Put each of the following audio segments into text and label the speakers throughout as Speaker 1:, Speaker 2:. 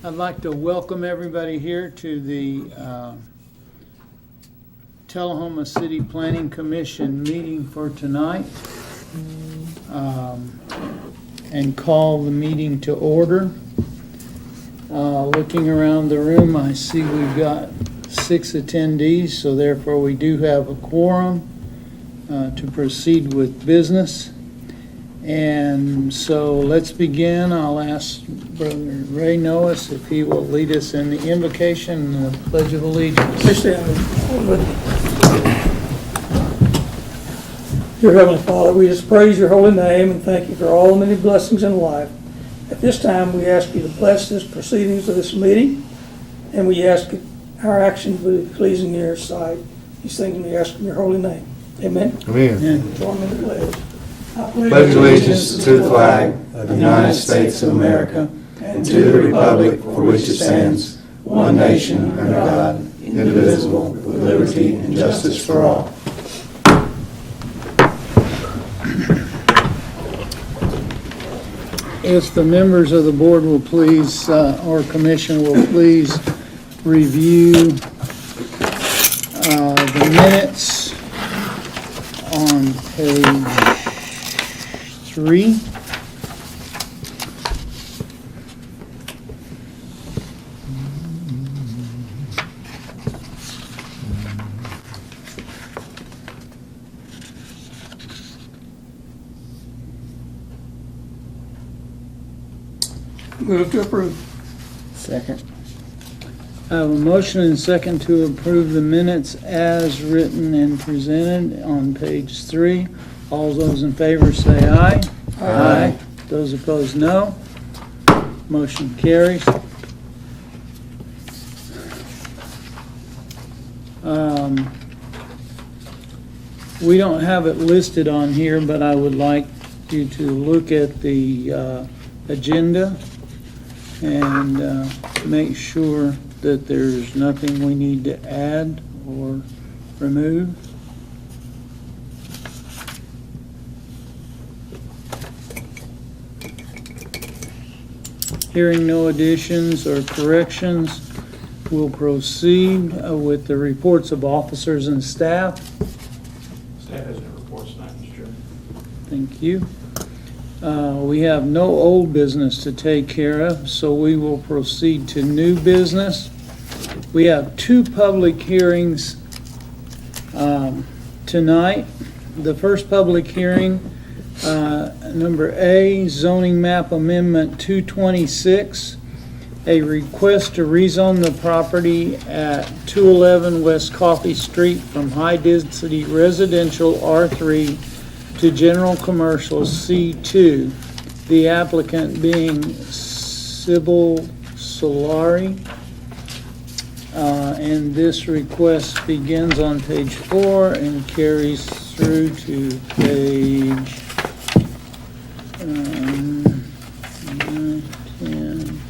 Speaker 1: I'd like to welcome everybody here to the Tullahoma City Planning Commission meeting for tonight, and call the meeting to order. Looking around the room, I see we've got 6 attendees, so therefore we do have a quorum to proceed with business. And so let's begin. I'll ask Brother Ray Noas if he will lead us in the invocation and the Pledge of Allegiance.
Speaker 2: Dear Heavenly Father, we just praise your holy name and thank you for all the many blessings in life. At this time, we ask you to bless this proceedings of this meeting, and we ask our actions will be pleasing in your sight. These things we ask in your holy name. Amen.
Speaker 3: Amen.
Speaker 2: Join me in the pledge. I
Speaker 3: Pledge allegiance to the flag of the United States of America and to the republic for which it stands, one nation under God, indivisible, with liberty and justice for all.
Speaker 1: If the members of the board will please, or commission will please review the minutes on page 3.
Speaker 2: Move to approve.
Speaker 1: Second. I have a motion and second to approve the minutes as written and presented on page 3. All those in favor say aye. Aye. Those opposed, no. Motion carries. We don't have it listed on here, but I would like you to look at the agenda and make sure that there's nothing we need to add or remove. Hearing no additions or corrections, we'll proceed with the reports of officers and staff.
Speaker 4: Staff has no reports tonight, Mr. Chairman.
Speaker 1: Thank you. We have no old business to take care of, so we will proceed to new business. We have 2 public hearings tonight. The first public hearing, number A, zoning map amendment 226, a request to rezone the property at 211 West Coffee Street from high-density residential R3 to general commercial C2, the applicant being Sybil Solari. And this request begins on page 4 and carries through to page 9, 10,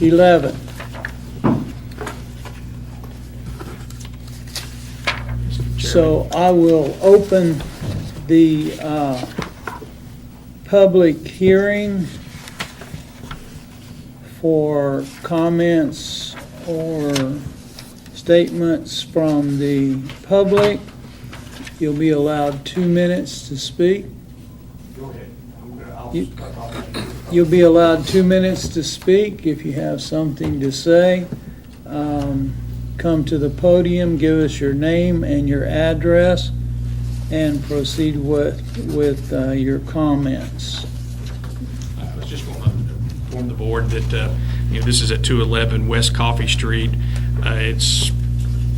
Speaker 1: 11. So I will open the public hearing for comments or statements from the public. You'll be allowed 2 minutes to speak.
Speaker 4: Go ahead. I'll start off.
Speaker 1: You'll be allowed 2 minutes to speak. If you have something to say, come to the podium, give us your name and your address, and proceed with your comments.
Speaker 4: I was just going to inform the board that this is at 211 West Coffee Street. It's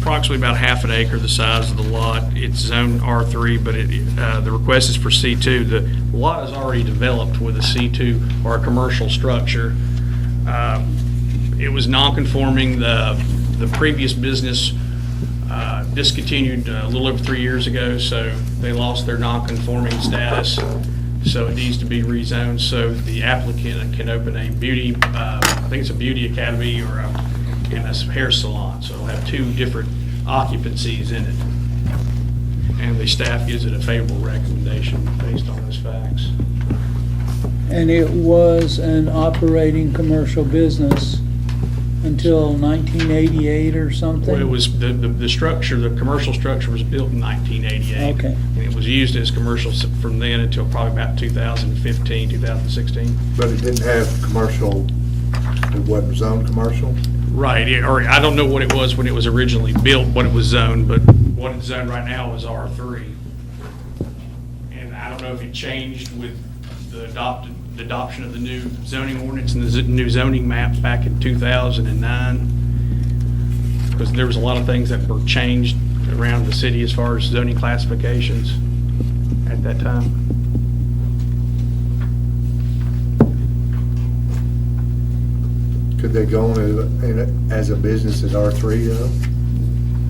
Speaker 4: approximately about half an acre, the size of the lot. It's zone R3, but the request is for C2. The lot is already developed with a C2 or a commercial structure. It was non-conforming. The previous business discontinued a little over 3 years ago, so they lost their non-conforming status. So it needs to be rezoned so the applicant can open a beauty, I think it's a beauty academy or a hair salon. So it'll have 2 different occupancies in it. And the staff gives it a favorable recommendation based on those facts.
Speaker 1: And it was an operating commercial business until 1988 or something?
Speaker 4: Well, it was, the structure, the commercial structure was built in 1988.
Speaker 1: Okay.
Speaker 4: And it was used as commercial from then until probably about 2015, 2016.
Speaker 3: But it didn't have commercial, it wasn't zoned commercial?
Speaker 4: Right, or I don't know what it was when it was originally built, what it was zoned, but what it's zoned right now is R3. And I don't know if it changed with the adoption of the new zoning ordinance and the new zoning map back in 2009. Because there was a lot of things that were changed around the city as far as zoning classifications at that time.
Speaker 3: Could they go on as a business as R3 though?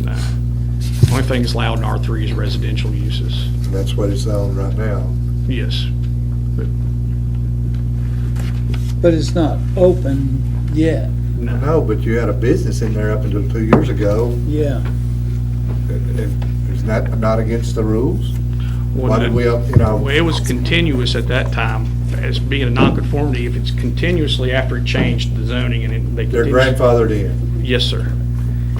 Speaker 4: No. The only thing that's allowed in R3 is residential uses.
Speaker 3: And that's what it's zoned right now.
Speaker 4: Yes.
Speaker 1: But it's not open yet.
Speaker 4: No.
Speaker 3: No, but you had a business in there up until 2 years ago.
Speaker 1: Yeah.
Speaker 3: Is that not against the rules? Why did we,
Speaker 4: Well, it was continuous at that time as being a nonconformity if it's continuously after it changed the zoning and they.
Speaker 3: They're grandfathered in.
Speaker 4: Yes, sir.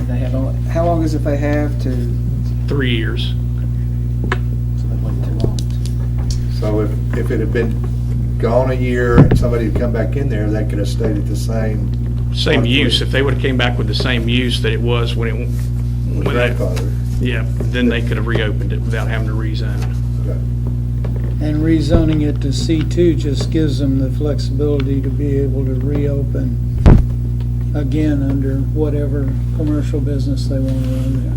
Speaker 5: They have, how long is it they have to,
Speaker 4: 3 years.
Speaker 5: so they wait too long?
Speaker 3: So if it had been gone a year and somebody had come back in there, that could have stayed at the same.
Speaker 4: Same use. If they would have came back with the same use that it was when it, when that,
Speaker 3: Grandfather.
Speaker 4: yeah, then they could have reopened it without having to rezone it.
Speaker 3: Okay.
Speaker 1: And rezoning it to C2 just gives them the flexibility to be able to reopen again under whatever commercial business they want to run there.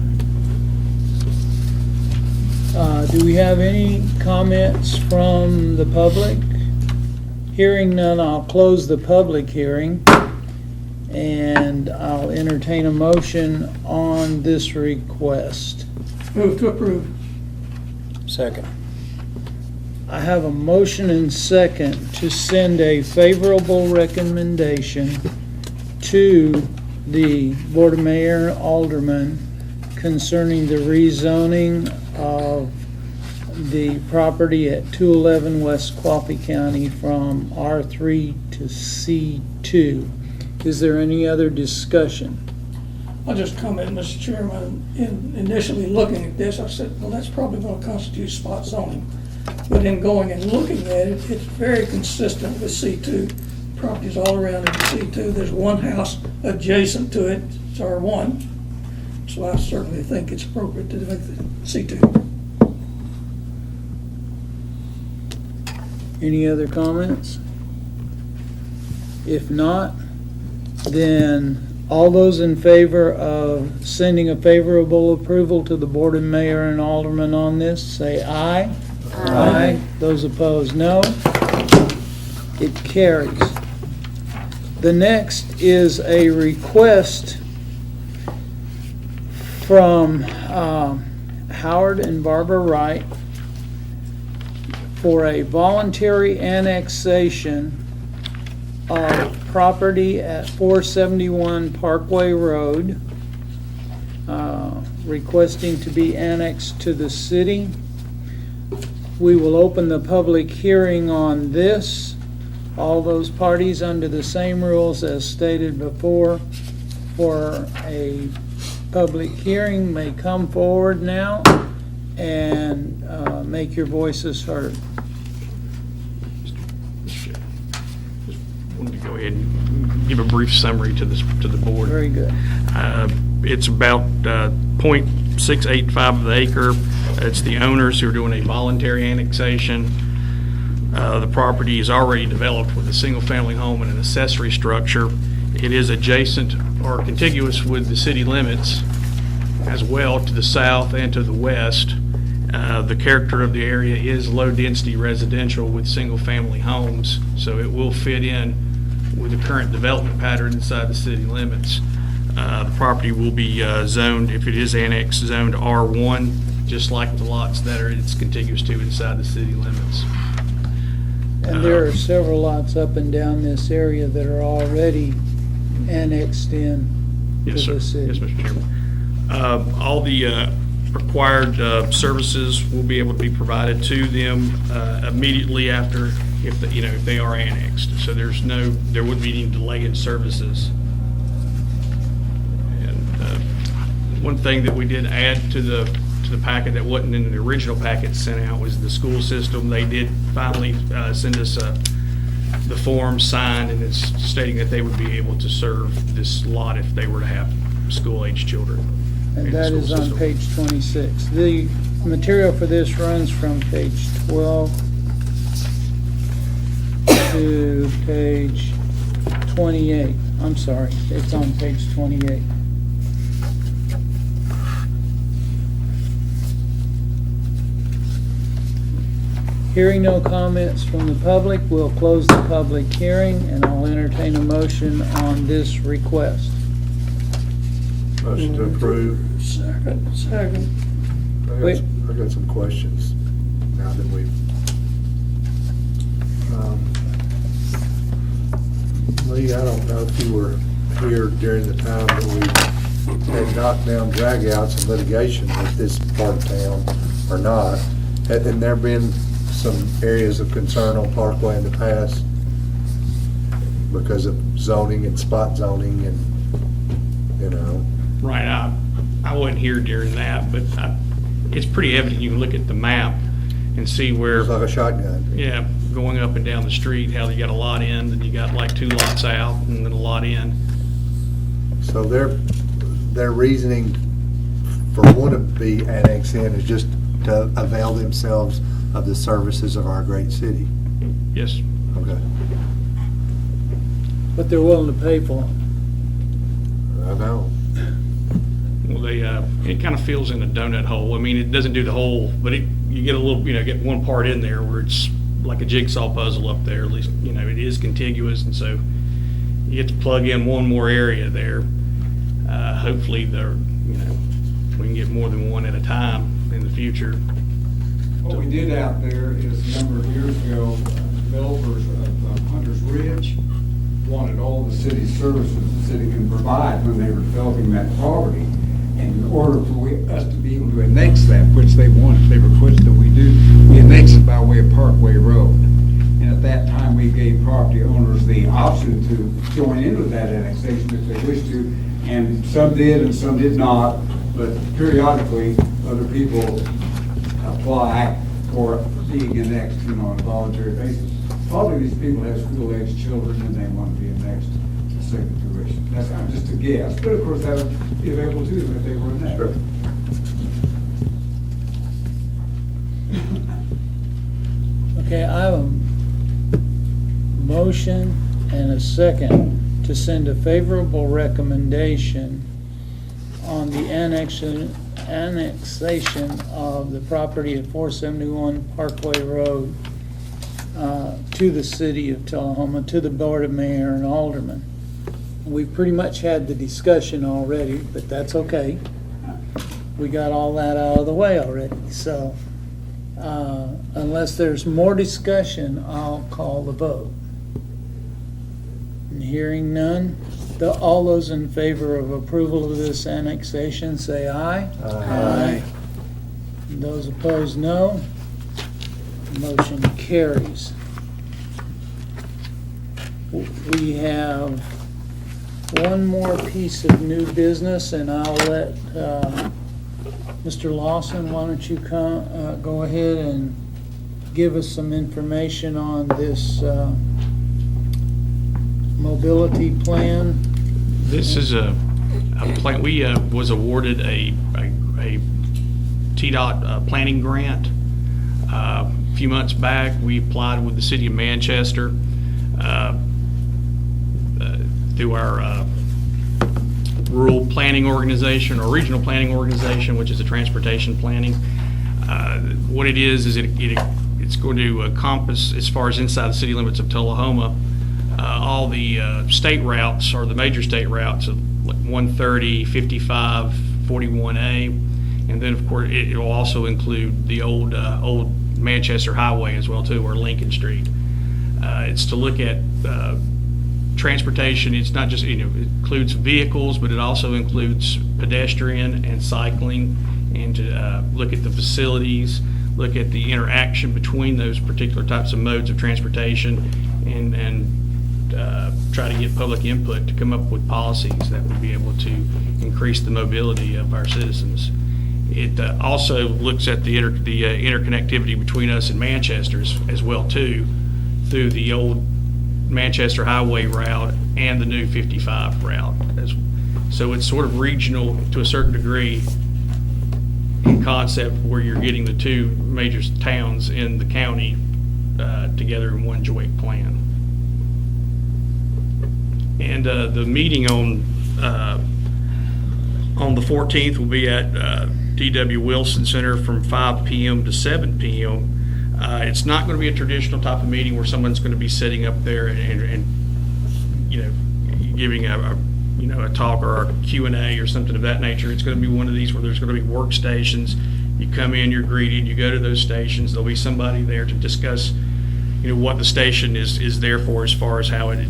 Speaker 1: Do we have any comments from the public? Hearing none, I'll close the public hearing and I'll entertain a motion on this request.
Speaker 2: Move to approve.
Speaker 1: Second. I have a motion and second to send a favorable recommendation to the Board of Mayor and Aldermen concerning the rezoning of the property at 211 West Coffee County from R3 to C2. Is there any other discussion?
Speaker 2: I'll just comment, Mr. Chairman, in initially looking at this, I said, well, that's probably going to constitute spot zoning. But in going and looking at it, it's very consistent with C2. Properties all around in C2. There's one house adjacent to it, it's R1. So I certainly think it's appropriate to make the C2.
Speaker 1: Any other comments? If not, then all those in favor of sending a favorable approval to the Board of Mayor and Aldermen on this, say aye. Aye. Those opposed, no. It carries. The next is a request from Howard and Barbara Wright for a voluntary annexation of property at 471 Parkway Road, requesting to be annexed to the city. We will open the public hearing on this. All those parties under the same rules as stated before for a public hearing may come forward now and make your voices heard.
Speaker 4: Just wanted to go ahead and give a brief summary to the board.
Speaker 1: Very good.
Speaker 4: It's about 0.685 of the acre. It's the owners who are doing a voluntary annexation. The property is already developed with a single-family home and an accessory structure. It is adjacent or contiguous with the city limits as well to the south and to the west. The character of the area is low-density residential with single-family homes, so it will fit in with the current development pattern inside the city limits. The property will be zoned, if it is annexed, zoned R1, just like the lots that it's contiguous to inside the city limits.
Speaker 1: And there are several lots up and down this area that are already annexed in
Speaker 4: Yes,
Speaker 1: to
Speaker 4: sir.
Speaker 1: the city.
Speaker 4: Yes, Mr. Chairman. All the required services will be able to be provided to them immediately after, if they are annexed. So there wouldn't be any delay in services. And one thing that we did add to the packet that wasn't in the original packet sent out was the school system. They did finally send us the form signed, and it's stating that they would be able to serve this lot if they were to have school-age children.
Speaker 1: And that is on page 26. The material for this runs from page 12 to page 28. I'm sorry, it's on page 28. Hearing no comments from the public, we'll close the public hearing, and I'll entertain a motion on this request.
Speaker 3: Motion to approve.
Speaker 2: Second.
Speaker 1: Wait.
Speaker 3: I got some questions now that we've, Lee, I don't know if you were here during the time that we had knocked down drag-outs and litigation with this part of town or not. Had there been some areas of concern on Parkway in the past because of zoning and spot zoning and,
Speaker 4: Right, I wasn't here during that, but it's pretty evident. You can look at the map and see where,
Speaker 3: it's like a shotgun.
Speaker 4: yeah, going up and down the street, how you got a lot in, and you got like 2 lots out, and then a lot in.
Speaker 3: So their reasoning for wanting to be annexed in is just to avail themselves of the services of our great city.
Speaker 4: Yes.
Speaker 3: Okay.
Speaker 1: But they're willing to pay for them.
Speaker 3: I know.
Speaker 4: Well, it kind of fills in a donut hole. I mean, it doesn't do the whole, but you get a little, get one part in there where it's like a jigsaw puzzle up there. At least, it is contiguous, and so you get to plug in one more area there. Hopefully, we can get more than one at a time in the future.
Speaker 6: What we did out there is a number of years ago, developers of Hunter's Ridge wanted all the city services the city can provide when they were developing that property. And in order for us to be able to annex that, which they wanted, they requested that we do, we annexed it by way of Parkway Road. And at that time, we gave property owners the option to join into that annexation if they wished to. And some did and some did not, but periodically, other people apply for being annexed, on a voluntary basis. Probably these people have school-age children and they want to be annexed to second tuition. That's just a guess, but of course that would be available to them if they were annexed.
Speaker 3: Sure.
Speaker 1: Okay, I have a motion and a second to send a favorable recommendation on the annexation of the property at 471 Parkway Road to the city of Tullahoma, to the Board of Mayor and Aldermen. We've pretty much had the discussion already, but that's okay. We got all that out of the way already. So unless there's more discussion, I'll call the vote. And hearing none, all those in favor of approval of this annexation say aye.
Speaker 3: Aye.
Speaker 1: Those opposed, no. Motion carries. We have one more piece of new business, and I'll let Mr. Lawson, why don't you go ahead and give us some information on this mobility plan.
Speaker 4: This is a plan. We was awarded a TDOT planning grant a few months back. We applied with the city of Manchester through our rural planning organization or regional planning organization, which is a transportation planning. What it is it's going to encompass, as far as inside the city limits of Tullahoma, all the state routes, or the major state routes of like 130, 55, 41A, and then of course it will also include the old Manchester Highway as well too, or Lincoln Street. It's to look at transportation. It's not just, it includes vehicles, but it also includes pedestrian and cycling and to look at the facilities, look at the interaction between those particular types of modes of transportation, and try to get public input to come up with policies that would be able to increase the mobility of our citizens. It also looks at the interconnectivity between us and Manchester as well too, through the old Manchester Highway route and the new 55 route. So it's sort of regional to a certain degree in concept, where you're getting the two major towns in the county together in one joint plan. And the meeting on the 14th will be at D.W. Wilson Center from 5 p.m. to 7 p.m. It's not going to be a traditional type of meeting where someone's going to be sitting up there and giving a talk or a Q&A or something of that nature. It's going to be one of these where there's going to be workstations. You come in, you're greeted, you go to those stations. There'll be somebody there to discuss what the station is there for, as far as how it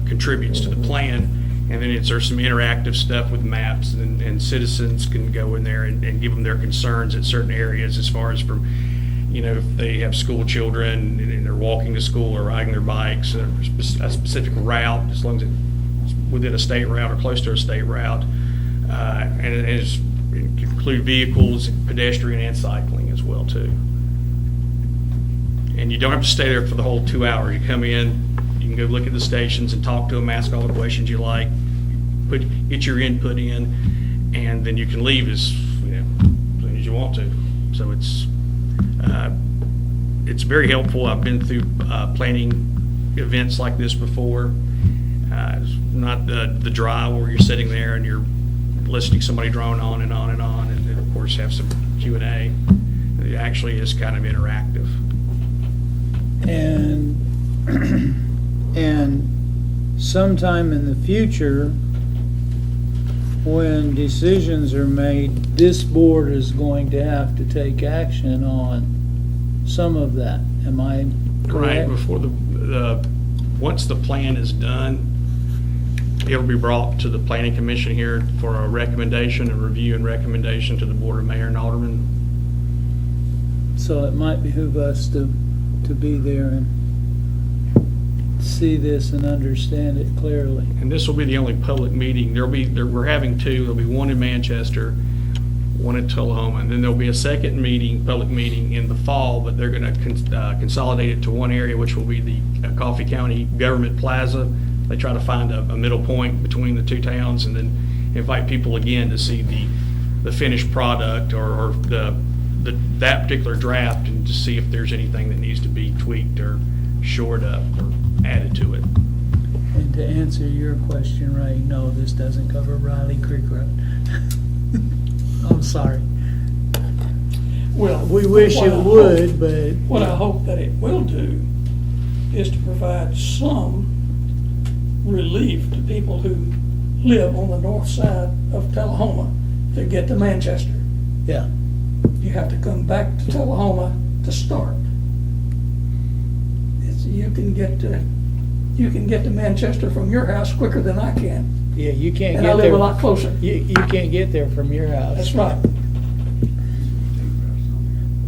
Speaker 4: contributes to the plan. And then there's some interactive stuff with maps, and citizens can go in there and give them their concerns at certain areas, as far as from, if they have school children and they're walking to school or riding their bikes, a specific route, as long as it's within a state route or close to a state route. And it include vehicles, pedestrian, and cycling as well too. And you don't have to stay there for the whole 2 hours. You come in, you can go look at the stations and talk to them, ask all the questions you like, get your input in, and then you can leave as soon as you want to. So it's very helpful. I've been through planning events like this before. It's not the dry where you're sitting there and you're listening to somebody drone on and on and on, and then of course have some Q&A. It actually is kind of interactive.
Speaker 1: And sometime in the future, when decisions are made, this board is going to have to take action on some of that. Am I correct?
Speaker 4: Right, before once the plan is done, it'll be brought to the Planning Commission here for a recommendation, a review and recommendation to the Board of Mayor and Aldermen.
Speaker 1: So it might behoove us to be there and see this and understand it clearly.
Speaker 4: And this will be the only public meeting. We're having two. There'll be one in Manchester, one in Tullahoma, and then there'll be a second public meeting in the fall, but they're going to consolidate it to one area, which will be the Coffee County Government Plaza. They try to find a middle point between the two towns, and then invite people again to see the finished product or that particular draft, and to see if there's anything that needs to be tweaked or shored up or added to it.
Speaker 1: And to answer your question, Ray, no, this doesn't cover Riley Creek Road. I'm sorry.
Speaker 2: Well,
Speaker 1: We wish
Speaker 2: what
Speaker 1: it
Speaker 2: I
Speaker 1: would,
Speaker 2: hope-
Speaker 1: but
Speaker 2: What I hope that it will do is to provide some relief to people who live on the north side of Tullahoma to get to Manchester.
Speaker 1: yeah,
Speaker 2: You have to come back to Tullahoma to start. You can get to Manchester from your house quicker than I can,
Speaker 1: yeah, you can't
Speaker 2: and I
Speaker 1: get
Speaker 2: live a
Speaker 1: there.
Speaker 2: lot closer.
Speaker 1: You can't get there from your house.
Speaker 2: That's right.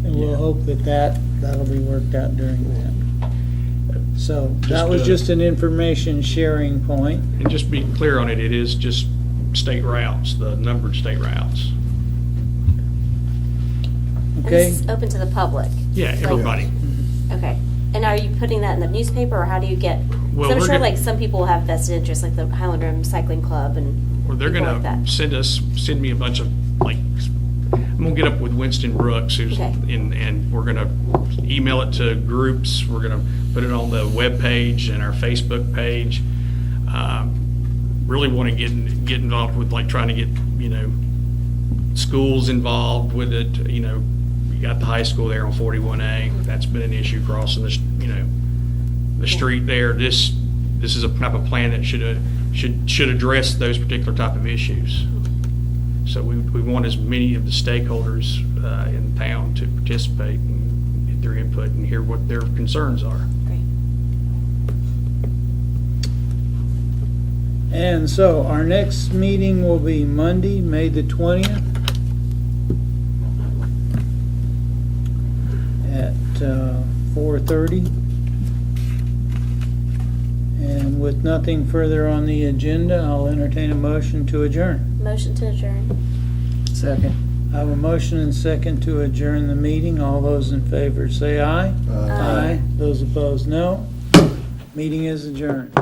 Speaker 1: And we'll hope that'll be worked out during that. So that was just an information sharing point.
Speaker 4: And just be clear on it, it is just state routes, the numbered state routes.
Speaker 7: And
Speaker 1: Okay?
Speaker 7: this is open to the public?
Speaker 4: Yeah, everybody.
Speaker 7: Okay. And are you putting that in the newspaper, or how do you get,
Speaker 4: Well,
Speaker 7: because I'm
Speaker 4: we're
Speaker 7: sure
Speaker 4: gonna-
Speaker 7: like some people have vested interest, like the Highland Rim Cycling Club and
Speaker 4: Or they're
Speaker 7: people like
Speaker 4: gonna
Speaker 7: that.
Speaker 4: send me a bunch of, I'm gonna get up with Winston Brooks, who's
Speaker 7: Okay.
Speaker 4: and we're gonna email it to groups. We're gonna put it on the webpage and our Facebook page. Really want to get involved with trying to get schools involved with it. You got the high school there on 41A. That's been an issue crossing the street there. This is a type of plan that should address those particular type of issues. So we want as many of the stakeholders in town to participate and get their input and hear what their concerns are.
Speaker 7: Great.
Speaker 1: And so our next meeting will be Monday, May the 20th. 4:30. And with nothing further on the agenda, I'll entertain a motion to adjourn.
Speaker 7: Motion to adjourn.
Speaker 5: Second.
Speaker 1: I have a motion and second to adjourn the meeting. All those in favor say aye.
Speaker 7: Aye.
Speaker 1: Those opposed, no. Meeting is adjourned.